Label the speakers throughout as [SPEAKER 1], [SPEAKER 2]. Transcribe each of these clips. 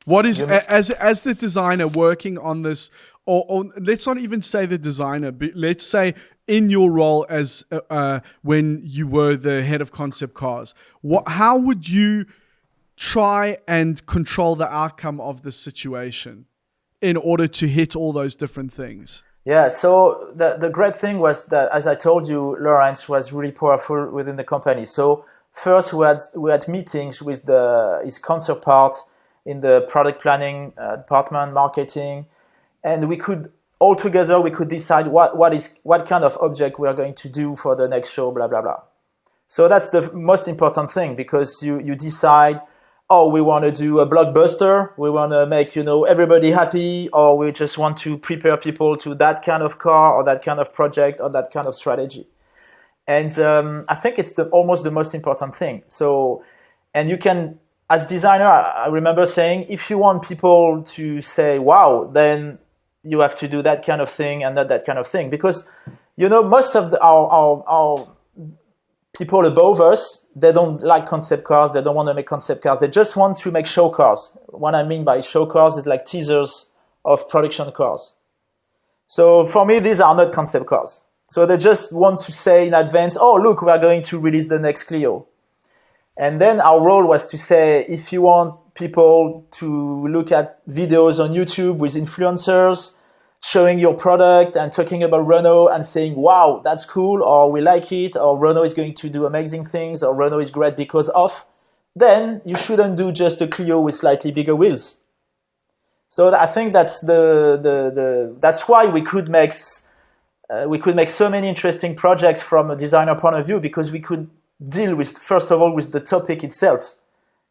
[SPEAKER 1] What is as the designer working on this, or let's not even say the designer, but let's say in your role as when you were the head of concept cars, how would you try and control the outcome of the situation in order to hit all those different things?
[SPEAKER 2] Yeah, so the great thing was that, as I told you, Lawrence was really powerful within the company. So first we had meetings with his counterpart in the product planning department, marketing, and we could decide what kind of object we are going to do for the next show, blah blah blah. So that's the most important thing, because you decide, oh, we want to do a blockbuster, we want to make everybody happy, or we just want to prepare people to that kind of car or that kind of project or that kind of strategy. And I think it's almost the most important thing. So, and you can, as designer, I remember saying, if you want people to say, wow, then you have to do that kind of thing and not that kind of thing. Because, most of our people above us, they don't like concept cars. They don't want to make concept cars. They just want to make show cars. What I mean by show cars is like teasers of production cars. So for me, these are not concept cars. So they just want to say in advance, oh, look, we are going to release the next Clio. And then our role was to say, if you want people to look at videos on YouTube with influencers, showing your product and talking about Renault and saying, wow, that's cool, or we like it, or Renault is going to do amazing things, or Renault is great because of, then you shouldn't do just a Clio with slightly bigger wheels. So I think that's that's why we could make so many interesting projects from a designer point of view, because we could deal with, first of all, with the topic itself.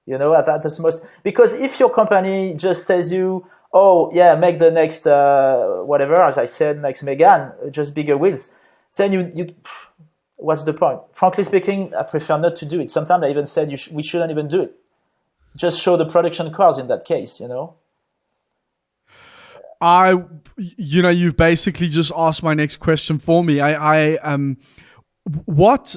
[SPEAKER 2] That's most, because if your company just says you, oh yeah, make the next whatever, as I said, next Megane, just bigger wheels, then you what's the point? Frankly speaking, I prefer not to do it. Sometimes I even said we shouldn't even do it. Just show the production cars in that case,
[SPEAKER 1] You've basically just asked my next question for me. What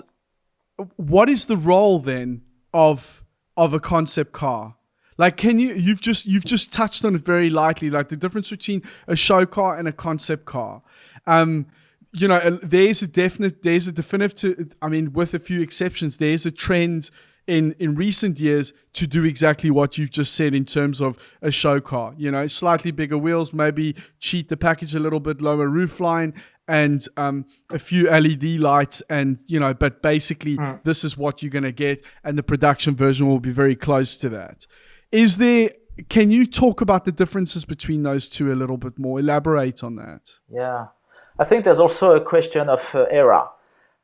[SPEAKER 1] is the role then of a concept car? Like, you've just touched on it very lightly, like the difference between a show car and a concept car. There's a definitive, with a few exceptions, there's a trend in recent years to do exactly what you've just said in terms of a show car. Slightly bigger wheels, maybe cheat the package a little bit, lower roofline, and a few LED lights, and but basically this is what you're going to get, and the production version will be very close to that. Can you talk about the differences between those two a little bit more? Elaborate on that.
[SPEAKER 2] Yeah, I think there's also a question of era.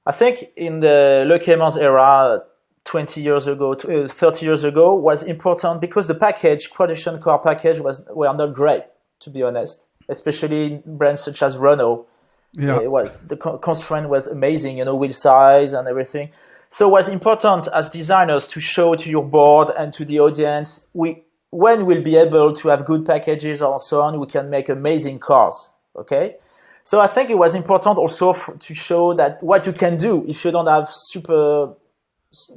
[SPEAKER 2] I think in the Le Clément era, 20 years ago, 30 years ago, was important because the production car package were not great, to be honest, especially in brands such as Renault.
[SPEAKER 1] Yeah.
[SPEAKER 2] The constraint was amazing, wheel size and everything. So it was important as designers to show to your board and to the audience, when we'll be able to have good packages or so on, we can make amazing cars, okay? So I think it was important also to show that what you can do if you don't have super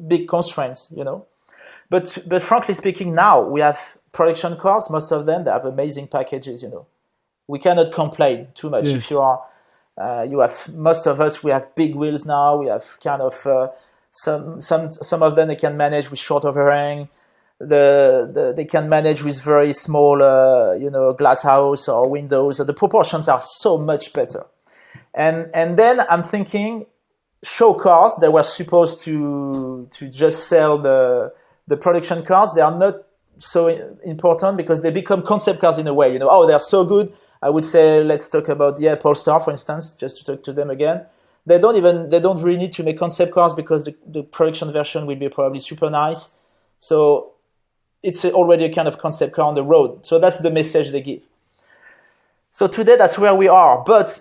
[SPEAKER 2] big constraints, But frankly speaking, now we have production cars, most of them, they have amazing packages, We cannot complain too much.
[SPEAKER 1] Yes.
[SPEAKER 2] If you have, most of us, we have big wheels now, we have kind of, some of them they can manage with short overhang. They can manage with very small, glass house or windows. The proportions are so much better. And then I'm thinking, show cars, they were supposed to just sell the production cars. They are not so important because they become concept cars in a way. Oh, they're so good. I would say let's talk about Polestar, for instance, just to talk to them again. They don't really need to make concept cars because the production version will be probably super nice. So it's already a kind of concept car on the road. So that's the message they give. So today that's where we are. But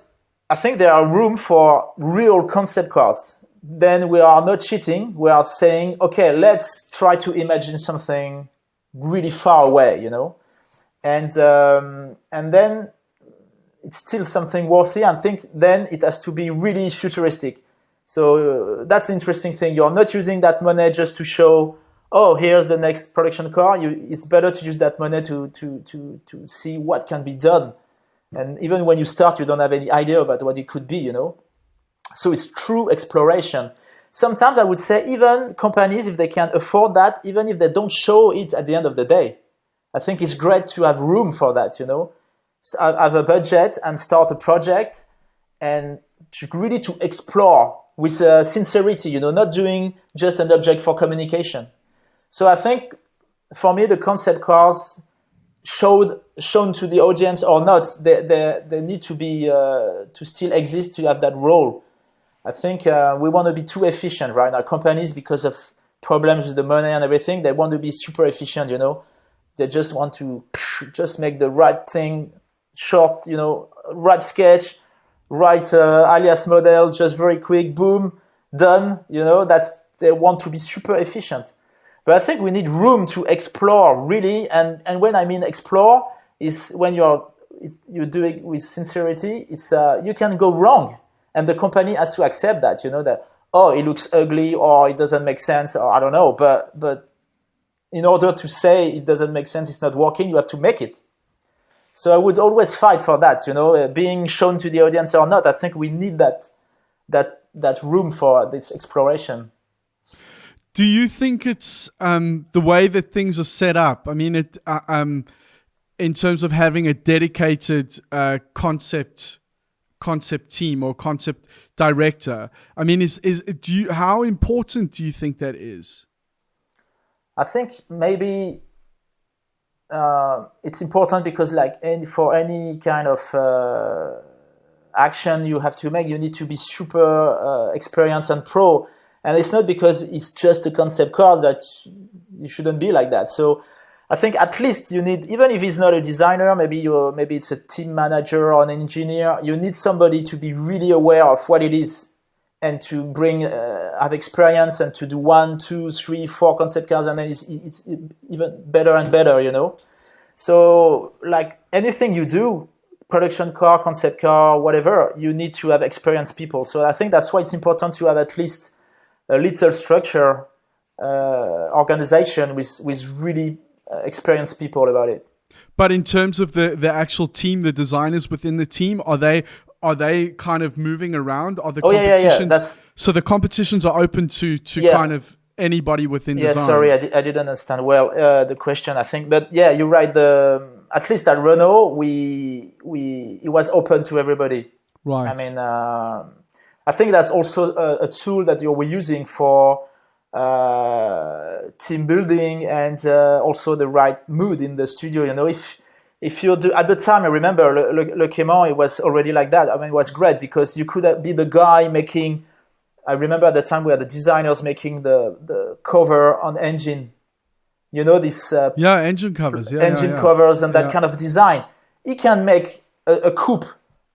[SPEAKER 2] I think there are room for real concept cars. Then we are not cheating. We are saying, okay, let's try to imagine something really far away, and then it's still something worthy. I think then it has to be really futuristic. So that's the interesting thing. You're not using that money just to show, oh, here's the next production car. It's better to use that money to see what can be done. And even when you start, you don't have any idea about what it could be, you know. So it's true exploration. Sometimes I would say even companies, if they can afford that, even if they don't show it at the end of the day, I think it's great to have room for that, you know. So have a budget and start a project and really to explore with sincerity, you know, not doing just an object for communication. So I think for me, the concept cars shown to the audience or not, they need to be to still exist, to have that role. I think we want to be too efficient right now. Companies, because of problems with the money and everything, they want to be super efficient, you know. They just want to just make the right thing, short, you know, right sketch, right alias model, just very quick, boom, done. You know, they want to be super efficient. But I think we need room to explore really, and when I mean explore, is when you do it with sincerity. It's you can go wrong. And the company has to accept that, you know, that, oh, it looks ugly or it doesn't make sense or I don't know. But in order to say it doesn't make sense, it's not working, you have to make it. So I would always fight for that, you know, being shown to the audience or not. I think we need that room for this exploration.
[SPEAKER 1] Do you think it's the way that things are set up? I mean, in terms of having a dedicated concept team or concept director, I mean, how important do you think that is?
[SPEAKER 2] I think maybe it's important because, like, for any kind of action you have to make, you need to be super experienced and pro. And it's not because it's just a concept car that you shouldn't be like that. So I think at least you need, even if it's not a designer, maybe it's a team manager or an engineer, you need somebody to be really aware of what it is and to bring, have experience and to do 1, 2, 3, 4 concept cars, and then it's even better and better, you know. So like anything you do, production car, concept car, whatever, you need to have experienced people. So I think that's why it's important to have at least a little structure, organization with really experienced people about it.
[SPEAKER 1] But in terms of the actual team, the designers within the team, are they kind of moving around? Are the competitions? Yeah. So the competitions are open to kind of anybody within design.
[SPEAKER 2] Sorry, I didn't understand well the question, I think. But yeah, you're right. At least at Renault, it was open to everybody.
[SPEAKER 1] Right.
[SPEAKER 2] I mean, I think that's also a tool that we're using for team building and also the right mood in the studio. You know, if you do at the time, I remember Le Clément, it was already like that. I mean, it was great because you could be the guy making. I remember at the time we had the designers making the cover on engine. You know, this
[SPEAKER 1] engine covers,
[SPEAKER 2] covers and that kind of design. He can make a coupe.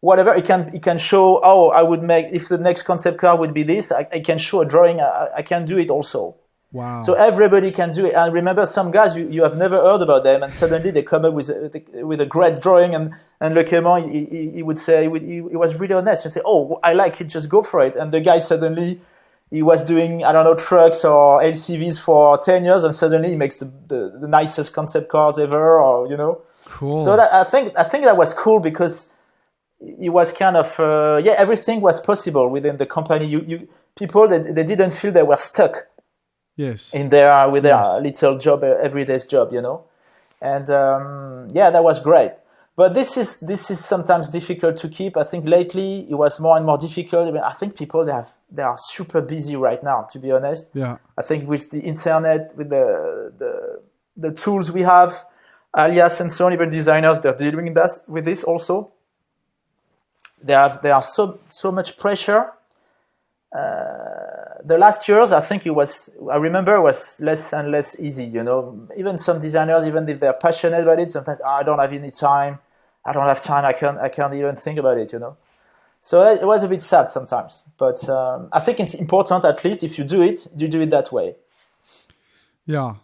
[SPEAKER 2] Whatever, it can show, oh, I would make, if the next concept car would be this, I can show a drawing, I can do it also.
[SPEAKER 1] Wow.
[SPEAKER 2] So everybody can do it. And remember, some guys, you have never heard about them, and suddenly they come up with a great drawing, and Le Clément, he would say, he was really honest, and say, oh, I like it, just go for it. And the guy suddenly, he was doing, I don't know, trucks or LCVs for 10 years, and suddenly he makes the nicest concept cars ever, or, you know.
[SPEAKER 1] Cool.
[SPEAKER 2] So I think that was cool because it was kind of everything was possible within the company. You people they didn't feel they were stuck.
[SPEAKER 1] Yes.
[SPEAKER 2] In their little job, everyday's job, you know, and that was great. But this is sometimes difficult to keep. I think lately it was more and more difficult. I mean, I think people they are super busy right now. To be honest,
[SPEAKER 1] yeah.
[SPEAKER 2] I think with the internet, with the tools we have, alias and so on, even designers they're dealing with this also. There are so much pressure. The last years, I think was less and less easy. You know, even some designers, even if they're passionate about it, sometimes I don't have any time. I don't have time. I can't even think about it. You know, so it was a bit sad sometimes. But I think it's important, at least if you do it that way.
[SPEAKER 1] Yeah,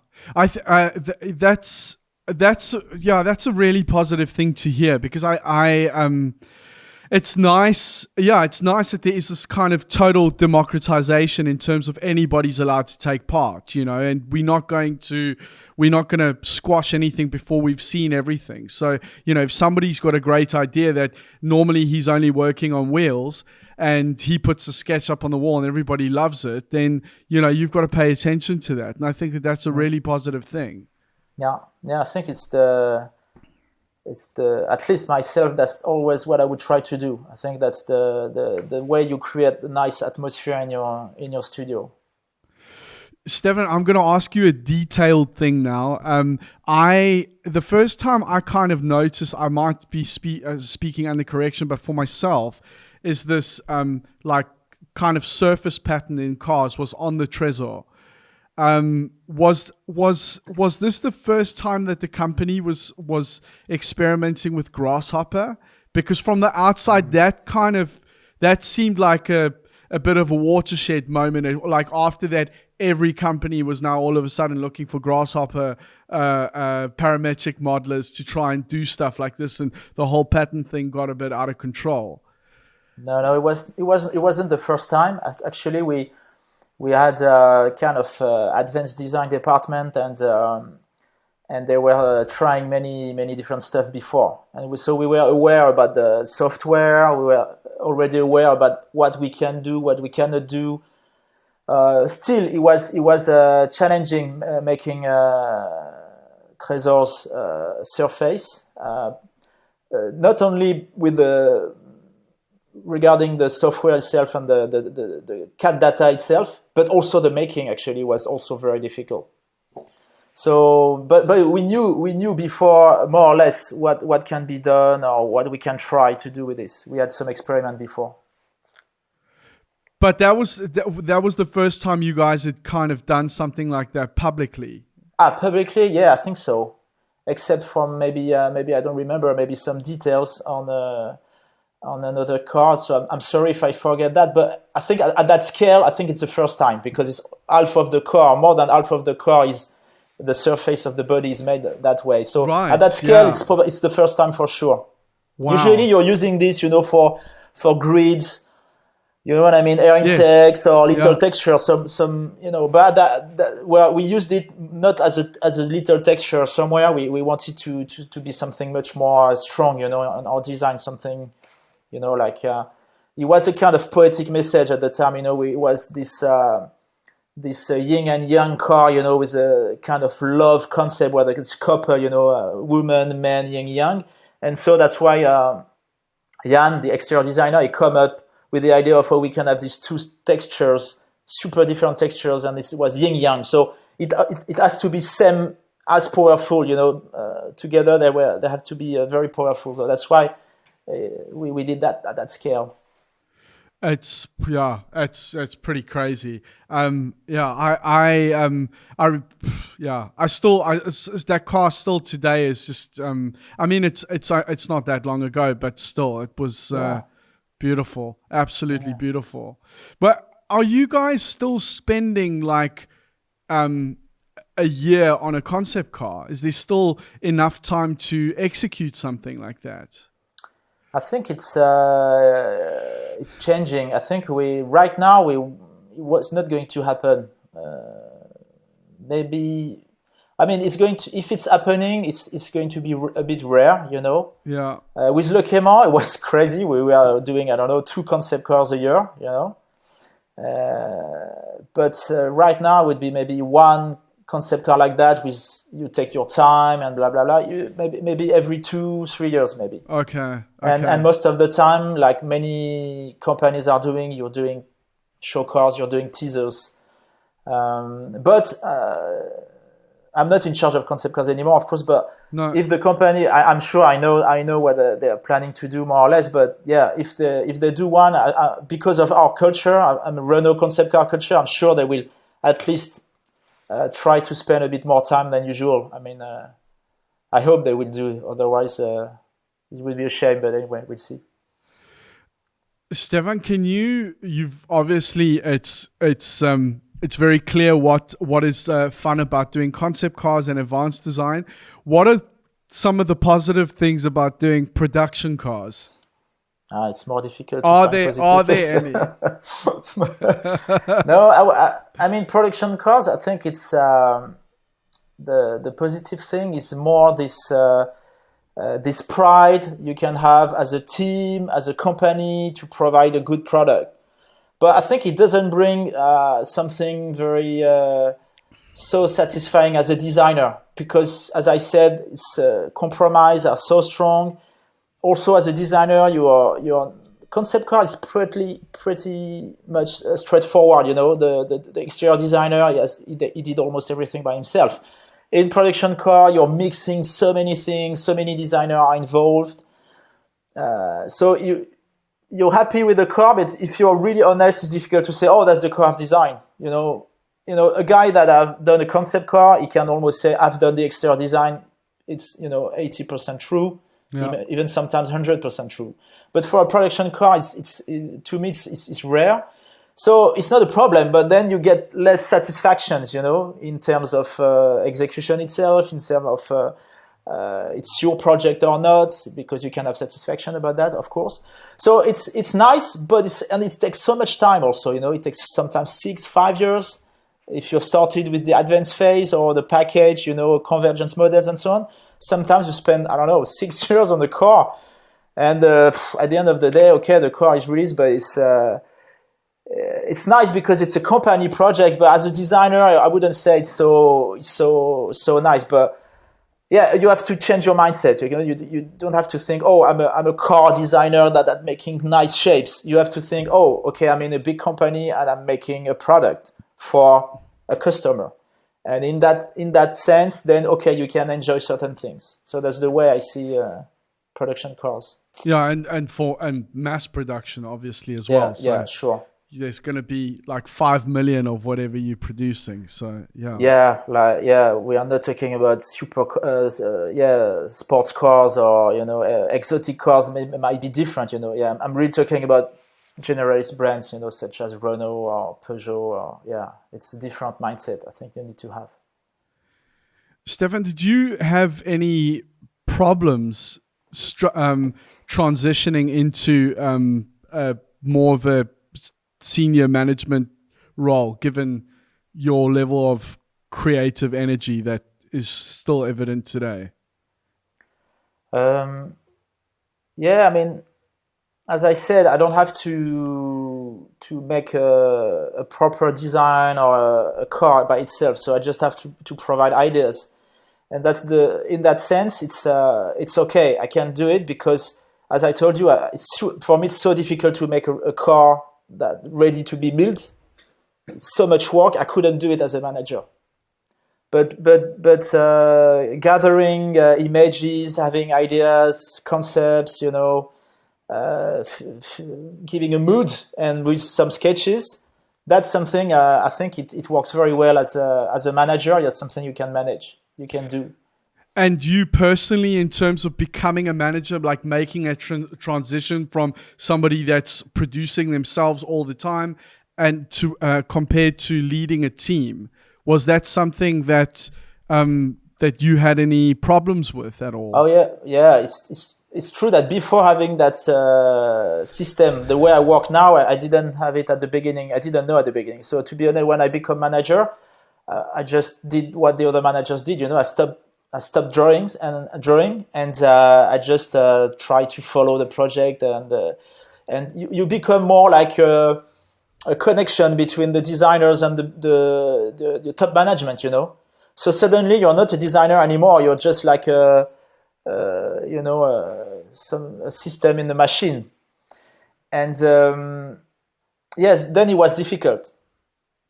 [SPEAKER 1] that's a really positive thing to hear because I It's nice. Yeah, it's nice that there is this kind of total democratization in terms of anybody's allowed to take part, and we're not going to squash anything before we've seen everything. So, if somebody's got a great idea that normally he's only working on wheels and he puts a sketch up on the wall and everybody loves it, then, you've got to pay attention to that. And I think that that's a really positive thing.
[SPEAKER 2] Yeah. I think it's at least myself, that's always what I would try to do. I think that's the way you create a nice atmosphere in your studio.
[SPEAKER 1] Stephane, I'm going to ask you a detailed thing now. The first time I kind of noticed, I might be speaking under correction, but for myself, is this like kind of surface pattern in cars was on the Trezor. Was this the first time that the company was experimenting with Grasshopper? Because from the outside, that seemed like a bit of a watershed moment. Like after that, every company was now all of a sudden looking for Grasshopper parametric modelers to try and do stuff like this, and the whole pattern thing got a bit out of control.
[SPEAKER 2] No, it wasn't the first time. Actually, we had a kind of advanced design department, and they were trying many different stuff before, and so we were aware about the software. We were already aware about what we can do, what we cannot do. Still, it was challenging making Trezor's surface, not only regarding the software itself and the CAD data itself, but also the making actually was also very difficult. So, but we knew before more or less what can be done or what we can try to do with this. We had some experiment before.
[SPEAKER 1] But that was the first time you guys had kind of done something like that publicly.
[SPEAKER 2] Publicly, yeah, I think so. Except for maybe I don't remember, maybe some details on another card. So I'm sorry if I forget that, but I think at that scale, I think it's the first time, because it's half of the car, more than half of the car is the surface of the body is made that way. So
[SPEAKER 1] right,
[SPEAKER 2] at that scale, it's the first time for sure. Wow. Usually you're using this, for grids, you know what I mean, air intakes or little texture, some but well, we used it not as a little texture somewhere. We wanted to be something much more strong, in our design, something, like it was a kind of poetic message at the time. It was this yin and yang car, with a kind of love concept where it's couple, woman, man, yin yang, and so that's why Jan, the exterior designer, he come up with the idea of how we can have these two textures, super different textures, and this was yin yang. So it has to be same as powerful, together they have to be very powerful. So that's why we did that at that scale.
[SPEAKER 1] It's pretty crazy. That car still today is just it's not that long ago, but still it was beautiful, absolutely beautiful. But are you guys still spending like a year on a concept car? Is there still enough time to execute something like that?
[SPEAKER 2] I think it's changing. I think right now it was not going to happen. Maybe, it's going to, if it's happening, it's going to be a bit rare, Yeah. With Le Clément, it was crazy. We were doing 2 concept cars a year, But right now it would be maybe 1 concept car like that, with you take your time and blah blah blah. Maybe every 2-3 years, maybe.
[SPEAKER 1] Okay.
[SPEAKER 2] And most of the time, like many companies are doing, you're doing show cars, you're doing teasers. But I'm not in charge of concept cars anymore, of course. But no. If the company, I'm sure I know what they are planning to do more or less. But yeah, if they do one, because of our culture, I'm a Renault concept car culture, I'm sure they will at least try to spend a bit more time than usual. I hope they will do. Otherwise, it will be a shame. But anyway, we'll see.
[SPEAKER 1] Stephane, you've obviously it's very clear what is fun about doing concept cars and advanced design. What are some of the positive things about doing production cars?
[SPEAKER 2] It's more difficult to
[SPEAKER 1] Are
[SPEAKER 2] find
[SPEAKER 1] there
[SPEAKER 2] positive things.
[SPEAKER 1] any?
[SPEAKER 2] No, I mean production cars. I think it's the positive thing is more this pride you can have as a team, as a company, to provide a good product. But I think it doesn't bring something very so satisfying as a designer, because, as I said, it's compromise are so strong. Also, as a designer, your concept car is pretty much straightforward. You know, the exterior designer, yes, he did almost everything by himself. In production car, you're mixing so many things, so many designers are involved. So you're happy with the car, but if you're really honest, it's difficult to say, oh, that's the car I've designed. You know, a guy that have done a concept car, he can almost say, I've done the exterior design. It's 80% true, even sometimes 100% true. But for a production car, it's to me it's rare. So it's not a problem, but then you get less satisfactions, in terms of execution itself, in terms of it's your project or not, because you can have satisfaction about that, of course. So it's nice, but it takes so much time also. It takes sometimes 6-5 years if you've started with the advanced phase or the package, convergence models and so on. Sometimes you spend 6 years on the car, and at the end of the day, okay, the car is released, but it's nice because it's a company project. But as a designer, I wouldn't say it's so nice. But yeah, you have to change your mindset. You don't have to think, oh, I'm a car designer that making nice shapes. You have to think, oh, okay, I'm in a big company and I'm making a product for a customer. And in that sense, then okay, you can enjoy certain things. So that's the way I see production cars.
[SPEAKER 1] Yeah, and mass production obviously as well. So
[SPEAKER 2] yeah, sure.
[SPEAKER 1] There's going to be like 5 million of whatever you're producing. So yeah.
[SPEAKER 2] Yeah, we are not talking about super sports cars or exotic cars. Might be different. Yeah, I'm really talking about generalist brands, such as Renault or Peugeot. It's a different mindset I think you need to have.
[SPEAKER 1] Stephane, did you have any problems transitioning into more of a senior management role, given your level of creative energy that is still evident today?
[SPEAKER 2] Yeah, I mean, as I said, I don't have to make a proper design or a car by itself. So I just have to provide ideas, and in that sense, it's okay. I can do it because, as I told you, for me it's so difficult to make a car that ready to be built. It's so much work. I couldn't do it as a manager. But gathering images, having ideas, concepts, giving a mood and with some sketches, that's something I think it works very well as a manager. That's something you can manage, you can do.
[SPEAKER 1] And you personally, in terms of becoming a manager, like making a transition from somebody that's producing themselves all the time and to compared to leading a team, was that something that that you had any problems with at all?
[SPEAKER 2] Oh yeah. It's true that before having that system, the way I work now, I didn't have it at the beginning. I didn't know at the beginning. So to be honest, when I become manager, I just did what the other managers did. I stopped drawing and I just try to follow the project, and you become more like a connection between the designers and the top management. So suddenly you're not a designer anymore. You're just like a system in the machine. And yes, then it was difficult.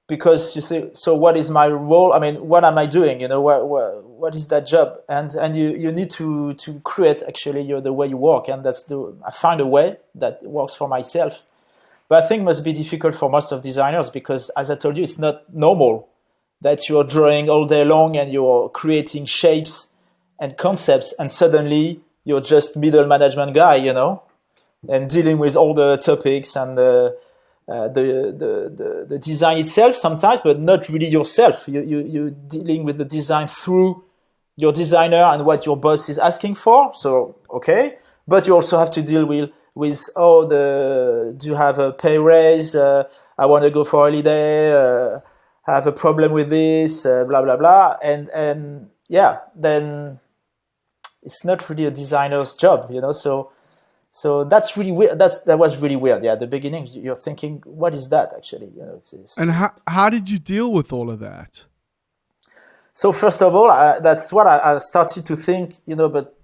[SPEAKER 2] Because you see, so what is my role? I mean, what am I doing? What is that job? And you need to create actually the way you work, and I find a way that works for myself. But I think it must be difficult for most of designers because, as I told you, it's not normal that you're drawing all day long and you're creating shapes and concepts, and suddenly you're just middle management guy, and dealing with all the topics and the design itself sometimes, but not really yourself. You're dealing with the design through your designer and what your boss is asking for. So, okay. But you also have to deal with with do you have a pay raise? I want to go for holiday. I have a problem with this. Blah blah blah. And yeah, then it's not really a designer's job, So that's really weird. That was really weird. Yeah, at the beginning, you're thinking, what is that actually?
[SPEAKER 1] And how did you deal with all of that?
[SPEAKER 2] So first of all, that's what I started to think, but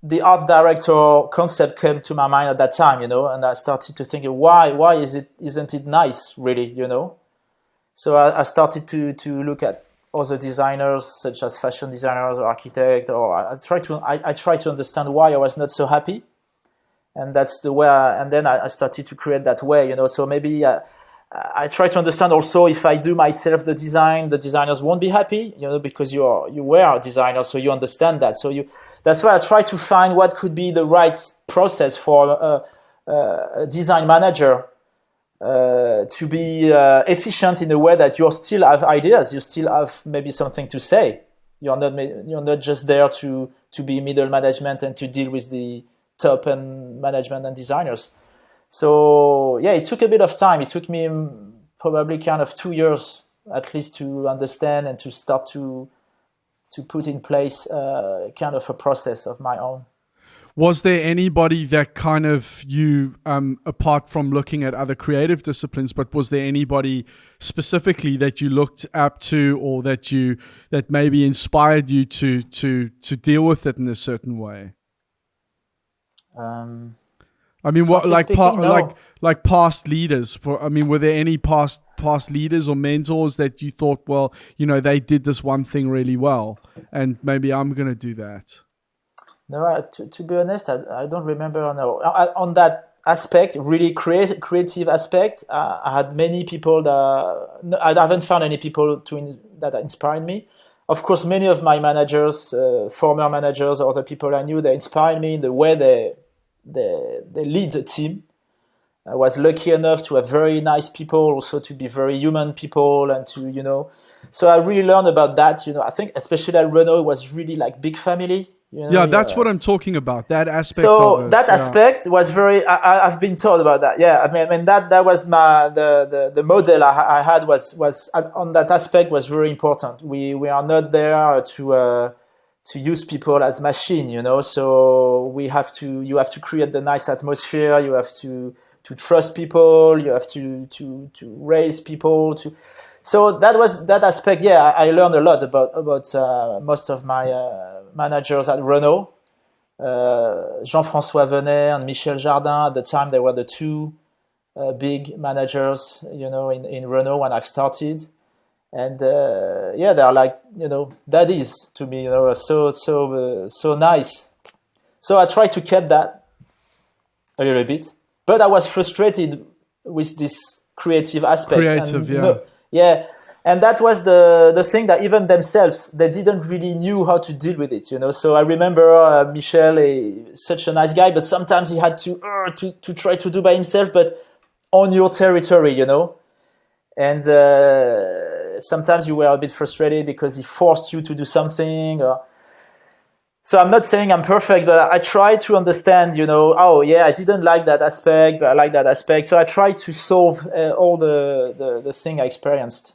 [SPEAKER 2] the art director concept came to my mind at that time, and I started to think, why isn't it nice, really, So I started to look at other designers, such as fashion designers or architects, or I tried to understand why I was not so happy. And that's the way, and then I started to create that way, So maybe I try to understand also if I do myself the design, the designers won't be happy, because you were a designer, so you understand that. That's why I try to find what could be the right process for a design manager to be efficient in a way that you still have ideas, you still have maybe something to say. You're not just there to be middle management and to deal with the top and management and designers. So yeah, it took a bit of time. It took me probably kind of 2 years at least to understand and to start to put in place kind of a process of my own.
[SPEAKER 1] Was there anybody that kind of you, apart from looking at other creative disciplines, but was there anybody specifically that you looked up to, or that maybe inspired you to deal with it in a certain way? I mean, what like past leaders? Were there any past leaders or mentors that you thought, well, they did this one thing really well, and maybe I'm gonna do that?
[SPEAKER 2] No, to be honest, I don't remember. No, on that aspect, really creative aspect, I had many people I haven't found any people that inspired me. Of course, many of my managers, former managers, or other people I knew, they inspired me in the way they lead the team. I was lucky enough to have very nice people, also to be very human people, and to So I really learned about that. I think especially at Renault, it was really like big family.
[SPEAKER 1] Yeah, that's what I'm talking about. That aspect.
[SPEAKER 2] So of it, that aspect was very. I've been told about that. Yeah, I mean that was the model I had was on that aspect was very important. We are not there to use people as machine, So you have to create the nice atmosphere. You have to trust people. You have to raise people. So that aspect. Yeah, I learned a lot about most of my managers at Renault. Jean-François Venet and Michel Jardin. At the time, they were the two big managers, in Renault when I've started. And they are like daddies to me, so nice. So I tried to keep that a little bit, but I was frustrated with this creative aspect. And that was the thing that even themselves they didn't really knew how to deal with it, So I remember Michel, such a nice guy, but sometimes he had to try to do by himself, but on your territory, And sometimes you were a bit frustrated because he forced you to do something. So I'm not saying I'm perfect, but I try to understand, I didn't like that aspect, but I like that aspect. So I try to solve all the thing I experienced.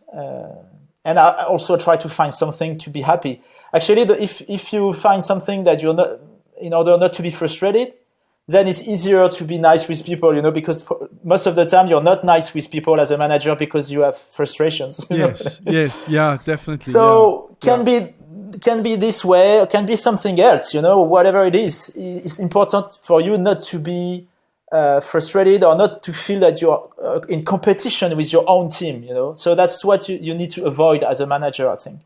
[SPEAKER 2] And I also try to find something to be happy. Actually, if you find something that you're not, in order not to be frustrated, then it's easier to be nice with people, because most of the time you're not nice with people as a manager because you have frustrations.
[SPEAKER 1] Yes, yeah, definitely.
[SPEAKER 2] So can be this way, can be something else, whatever it is. It's important for you not to be frustrated or not to feel that you're in competition with your own team, So that's what you need to avoid as a manager, I think.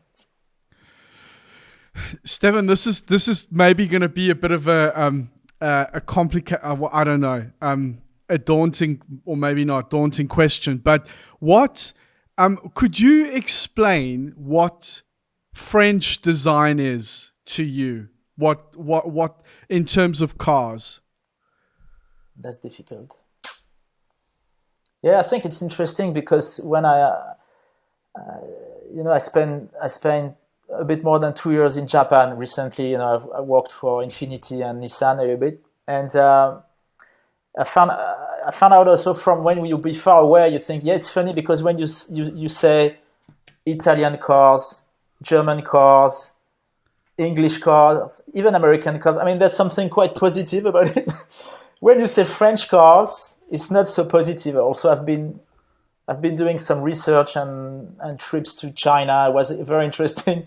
[SPEAKER 1] Stephane, this is maybe going to be a bit of a complicated, I don't know, a daunting or maybe not daunting question, but what could you explain what French design is to you? What in terms of cars?
[SPEAKER 2] That's difficult. Yeah, I think it's interesting because when I spent a bit more than 2 years in Japan recently. I worked for Infiniti and Nissan a little bit, and I found out also from when you be far away, you think, yeah, it's funny because when you say Italian cars, German cars, English cars, even American cars, I mean, there's something quite positive about it. When you say French cars, it's not so positive. Also, I've been doing some research and trips to China. It was very interesting.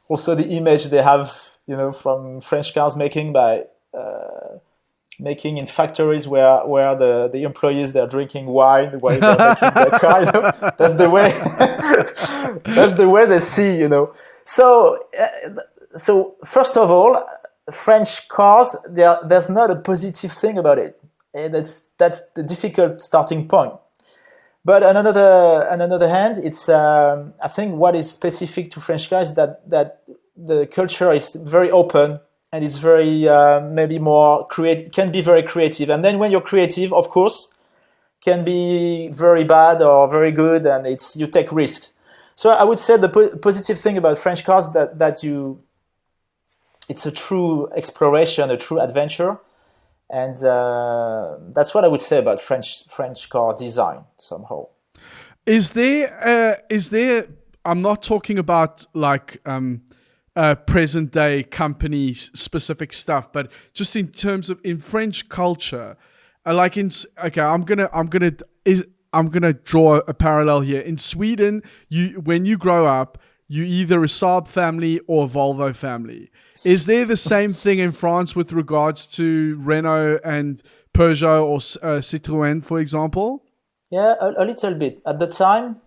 [SPEAKER 2] Also, the image they have, from French cars making in factories where the employees, they're drinking wine while they're making their car. That's the way. That's the way they see. So first of all, French cars, there's not a positive thing about it, and that's the difficult starting point. But on another hand, it's I think what is specific to French cars is that the culture is very open and it's very maybe more can be very creative. And then when you're creative, of course, can be very bad or very good, and you take risks. So I would say the positive thing about French cars it's a true exploration, a true adventure. And that's what I would say about French car design somehow.
[SPEAKER 1] Is there? I'm not talking about like present day company specific stuff, but just in terms of in French culture, I'm gonna draw a parallel here. In Sweden, when you grow up, you either a Saab family or a Volvo family. Is there the same thing in France with regards to Renault and Peugeot or Citroën, for example?
[SPEAKER 2] Yeah, a little bit. At the time,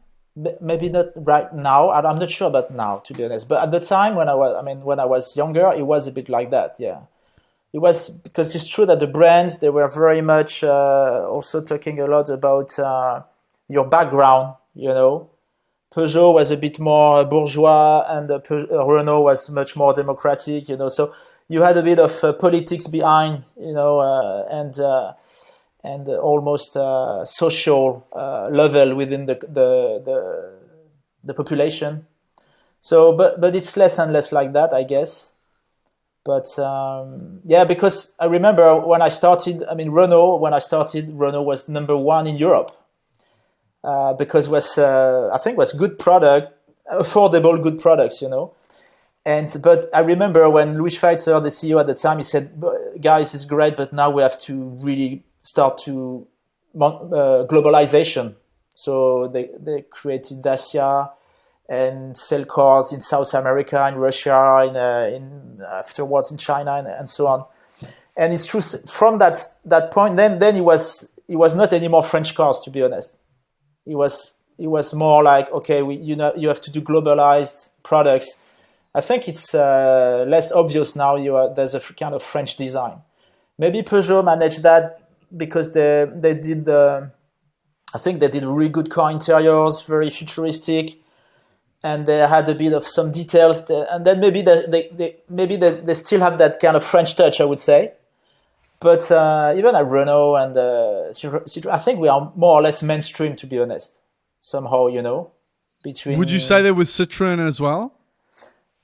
[SPEAKER 2] maybe not right now. I'm not sure about now, to be honest. But at the time when I was younger, it was a bit like that. Yeah, it was because it's true that the brands, they were very much also talking a lot about your background. Peugeot was a bit more bourgeois, and Renault was much more democratic. So you had a bit of politics behind, and almost social level within the population. So, but it's less and less like that, I guess. But because I remember when I started, Renault was number one in Europe. Because I think was good product, affordable good products, But I remember when Louis Schweitzer, the CEO at the time, he said, "Guys, it's great, but now we have to really start to globalization." So they created Dacia and sell cars in South America, in Russia, in afterwards in China, and so on. And it's true from that point. Then it was not anymore French cars, to be honest. It was more like, okay, you have to do globalized products. I think it's less obvious now. There's a kind of French design. Maybe Peugeot managed that because they did. I think they did really good car interiors, very futuristic, and they had a bit of some details. And then maybe they still have that kind of French touch, I would say. But even at Renault and I think we are more or less mainstream, to be honest. Somehow, between.
[SPEAKER 1] Would you say that with Citroën as well?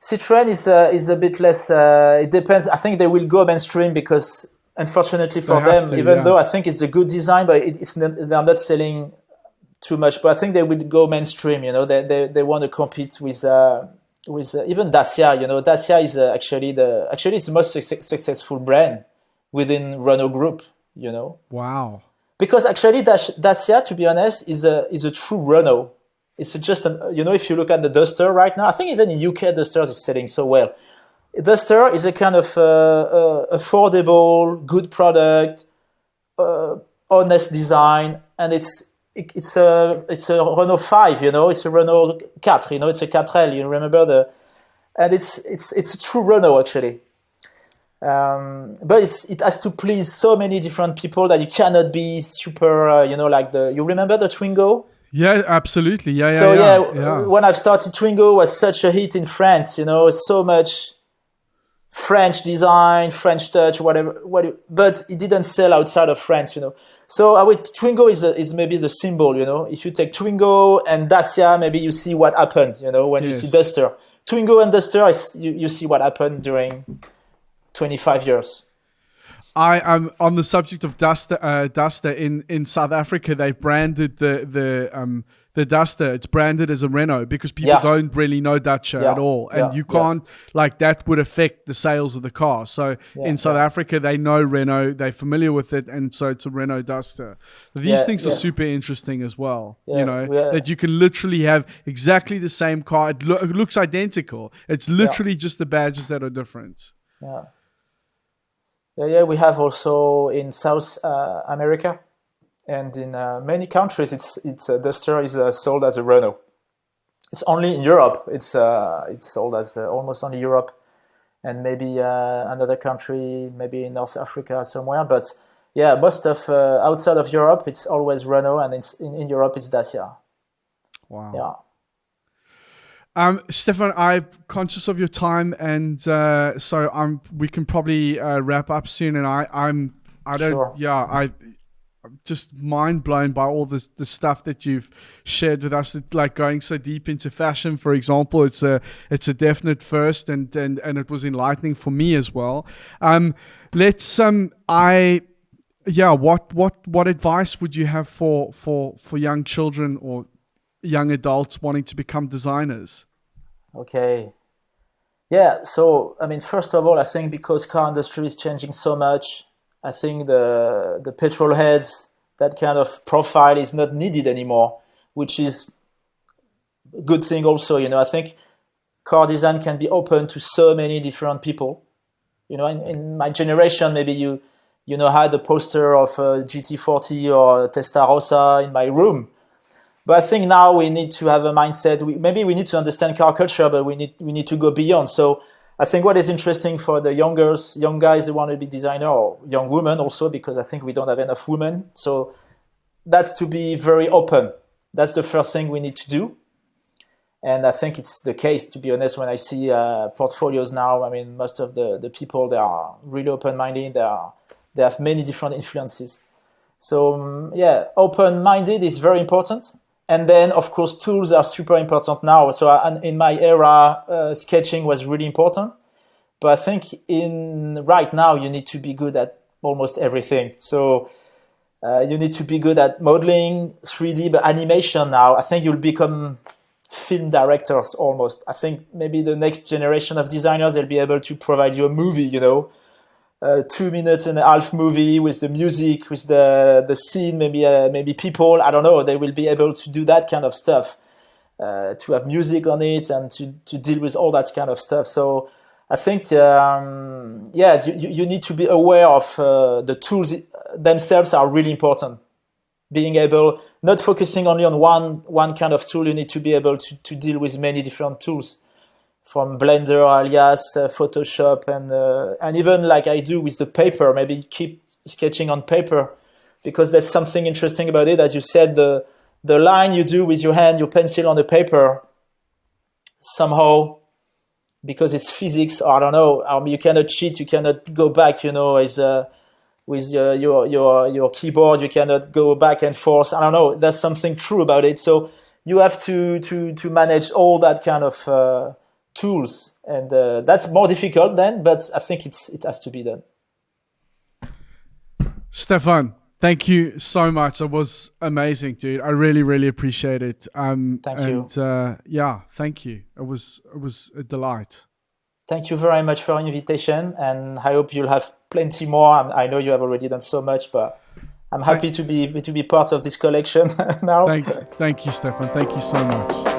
[SPEAKER 2] Citroën is a bit less. It depends. I think they will go mainstream because, unfortunately for them, though I think it's a good design, but they're not selling too much. But I think they will go mainstream. They want to compete with even Dacia. Dacia is actually it's the most successful brand within Renault Group,
[SPEAKER 1] Wow.
[SPEAKER 2] Because actually Dacia, to be honest, is a true Renault. It's just, if you look at the Duster right now, I think even in UK, Duster is selling so well. Duster is a kind of affordable, good product, honest design, and it's a Renault 5, it's a Renault 4, it's a 4L, you remember and it's a true Renault actually. But it has to please so many different people that you cannot be super, you remember the Twingo?
[SPEAKER 1] Yeah, absolutely.
[SPEAKER 2] Yeah. When I started, Twingo was such a hit in France, so much French design, French touch, whatever, but it didn't sell outside of France, So Twingo is maybe the symbol, If you take Twingo and Dacia, maybe you see what happened, when you see Duster. Twingo and Duster, you see what happened during 25 years.
[SPEAKER 1] I am on the subject of Duster in South Africa. They've branded the Duster. It's branded as a Renault because people don't really know Dacia at all, and you can't like that would affect the sales of the car. So in South Africa, they know Renault, they're familiar with it, and so it's a Renault Duster. These things are super interesting as well. You know that you can literally have exactly the same car. It looks identical. It's literally just the badges that are different.
[SPEAKER 2] We have also in South America, and in many countries, it's Duster is sold as a Renault. It's only in Europe. It's sold as almost only Europe, and maybe another country, maybe in North Africa somewhere. But most of outside of Europe, it's always Renault, and it's in Europe, it's Dacia.
[SPEAKER 1] Wow.
[SPEAKER 2] Yeah.
[SPEAKER 1] Stephane, I'm conscious of your time, and so we can probably wrap up soon. And I'm just mind blown by all the stuff that you've shared with us. It's like going so deep into fashion, for example. It's a definite first, and it was enlightening for me as well. What advice would you have for young children or young adults wanting to become designers?
[SPEAKER 2] Okay. Yeah, so I mean, first of all, I think because car industry is changing so much, I think the petrol heads, that kind of profile is not needed anymore, which is a good thing also. You know, I think car design can be open to so many different people. You know, in my generation, maybe you had a poster of a GT40 or a Testarossa in my room. But I think now we need to have a mindset. Maybe we need to understand car culture, but we need to go beyond. So I think what is interesting for the young guys that want to be designer, or young women also, because I think we don't have enough women. So that's to be very open. That's the first thing we need to do. And I think it's the case, to be honest, when I see portfolios now. I mean, most of the people, they are really open-minded. They have many different influences. So open-minded is very important. And then, of course, tools are super important now. So in my era, sketching was really important. But I think right now, you need to be good at almost everything. So you need to be good at modeling, 3D, but animation now. I think you'll become film directors almost. I think maybe the next generation of designers, they'll be able to provide you a movie, 2 minutes and a half movie with the music, with the scene, maybe people. I don't know. They will be able to do that kind of stuff, to have music on it and to deal with all that kind of stuff. So I think, you need to be aware of the tools themselves are really important. Being able, not focusing only on one kind of tool, you need to be able to deal with many different tools. From Blender, Alias, Photoshop, and even like I do with the paper, maybe keep sketching on paper, because there's something interesting about it. As you said, the line you do with your hand, your pencil on the paper, somehow, because it's physics, or I don't know, you cannot cheat, you cannot go back, with your keyboard, you cannot go back and forth. I don't know, there's something true about it. So you have to manage all that kind of tools, and that's more difficult then, but I think it has to be done.
[SPEAKER 1] Stephane, thank you so much. It was amazing, dude. I really, really appreciate it.
[SPEAKER 2] Thank you.
[SPEAKER 1] Thank you. It was a delight.
[SPEAKER 2] Thank you very much for your invitation, and I hope you'll have plenty more. I know you have already done so much, but I'm happy to be part of this collection now.
[SPEAKER 1] Thank you, Stephane. Thank you so much.